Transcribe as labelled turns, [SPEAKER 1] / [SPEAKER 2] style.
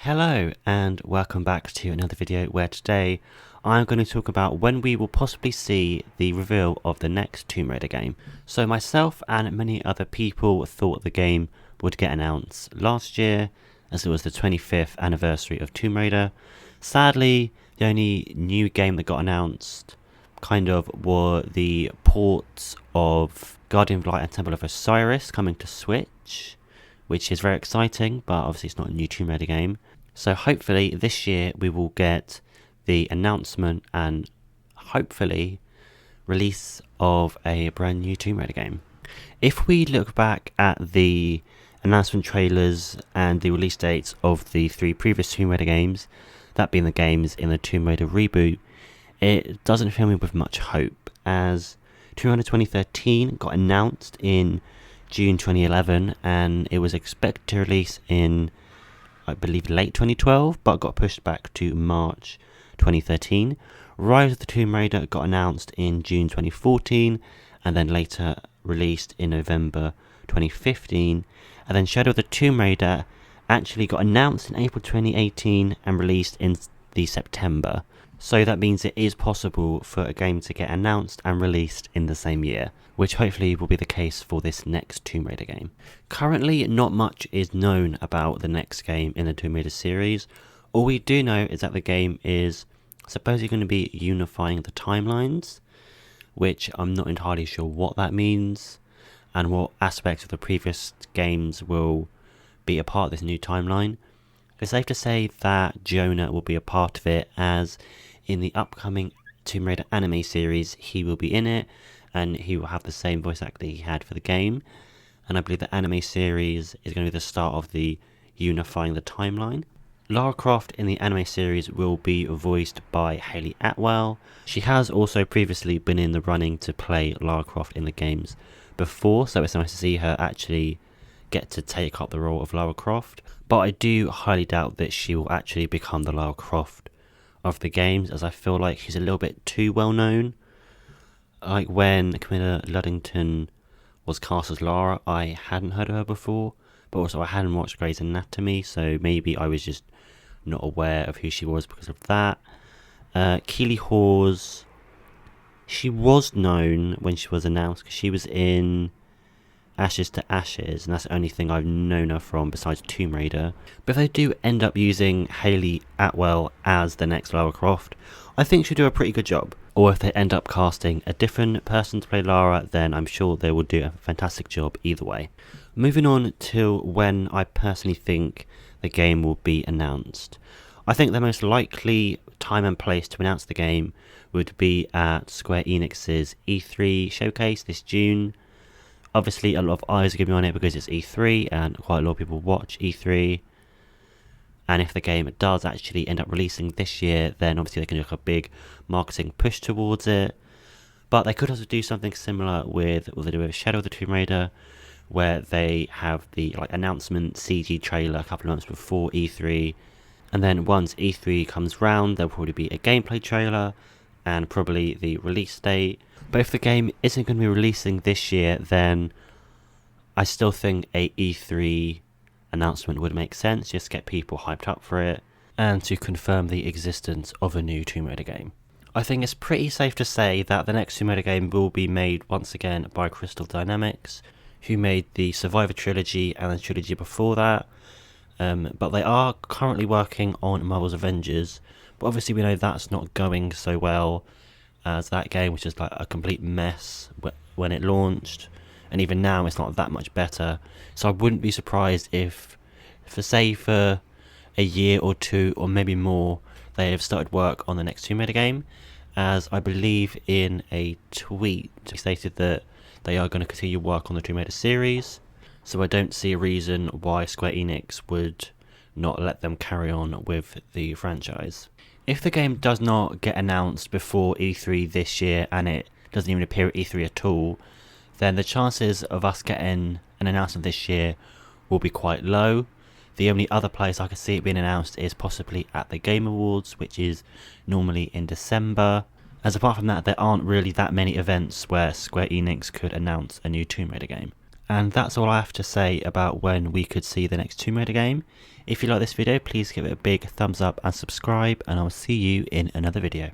[SPEAKER 1] Hello and welcome back to another video where today I'm going to talk about when we will possibly see the reveal of the next Tomb Raider game. So myself and many other people thought the game would get announced last year as it was the 25th anniversary of Tomb Raider. Sadly, the only new game that got announced were the ports of Guardian of Light and Temple of Osiris coming to Switch, which is very exciting, but obviously it's not a new Tomb Raider game. So hopefully this year we will get the announcement and hopefully release of a brand new Tomb Raider game. If we look back at the announcement trailers and the release dates of the three previous Tomb Raider games, that being the games in the Tomb Raider reboot, it doesn't fill me with much hope, as Tomb Raider 2013 got announced in June 2011 and it was expected to release in, I believe, late 2012, but got pushed back to March 2013. Rise of the Tomb Raider got announced in June 2014 and then later released in November 2015, and then Shadow of the Tomb Raider actually got announced in April 2018 and released in the September. So that means it is possible for a game to get announced and released in the same year, which hopefully will be the case for this next Tomb Raider game. Currently, not much is known about the next game in the Tomb Raider series. All we do know is that the game is supposedly going to be unifying the timelines, which I'm not entirely sure what that means and what aspects of the previous games will be a part of this new timeline. It's safe to say that Jonah will be a part of it, as in the upcoming Tomb Raider anime series he will be in it and he will have the same voice actor he had for the game, and I believe the anime series is going to be the start of the unifying the timeline. Lara Croft in the anime series will be voiced by Hayley Atwell. She has also previously been in the running to play Lara Croft in the games before, so it's nice to see her actually get to take up the role of Lara Croft, but I do highly doubt that she will actually become the Lara Croft of the games, as I feel like she's a little bit too well known. Like when Camilla Luddington was cast as Lara, I hadn't heard of her before, but also I hadn't watched Grey's Anatomy, so maybe I was just not aware of who she was because of that. Keely Hawes, she was known when she was announced because she was in Ashes to Ashes, and that's the only thing I've known her from besides Tomb Raider. But if they do end up using Hayley Atwell as the next Lara Croft, I think she'll do a pretty good job. Or if they end up casting a different person to play Lara, then I'm sure they will do a fantastic job either way. Moving on to when I personally think the game will be announced. I think the most likely time and place to announce the game would be at Square Enix's E3 showcase this June. Obviously, a lot of eyes are going to be on it because it's E3 and quite a lot of people watch E3. And if the game does actually end up releasing this year, then obviously they can do a big marketing push towards it. But they could also do something similar with what they do with Shadow of the Tomb Raider, where they have the announcement CG trailer a couple of months before E3. And then once E3 comes round, there'll probably be a gameplay trailer and probably the release date. But if the game isn't going to be releasing this year, then I still think a E3 announcement would make sense, just get people hyped up for it and to confirm the existence of a new Tomb Raider game. I think it's pretty safe to say that the next Tomb Raider game will be made once again by Crystal Dynamics, who made the Survivor trilogy and the trilogy before that. But they are currently working on Marvel's Avengers, but obviously we know that's not going so well, as that game was just a complete mess when it launched, and even now it's not that much better. So I wouldn't be surprised if for a year or two or maybe more they have started work on the next Tomb Raider game, as I believe in a tweet stated that they are going to continue work on the Tomb Raider series. So I don't see a reason why Square Enix would not let them carry on with the franchise. If the game does not get announced before E3 this year and it doesn't even appear at E3 at all, then the chances of us getting an announcement this year will be quite low. The only other place I could see it being announced is possibly at the Game Awards, which is normally in December. As apart from that, there aren't really that many events where Square Enix could announce a new Tomb Raider game. And that's all I have to say about when we could see the next Tomb Raider game. If you like this video, please give it a big thumbs up and subscribe, and I'll see you in another video.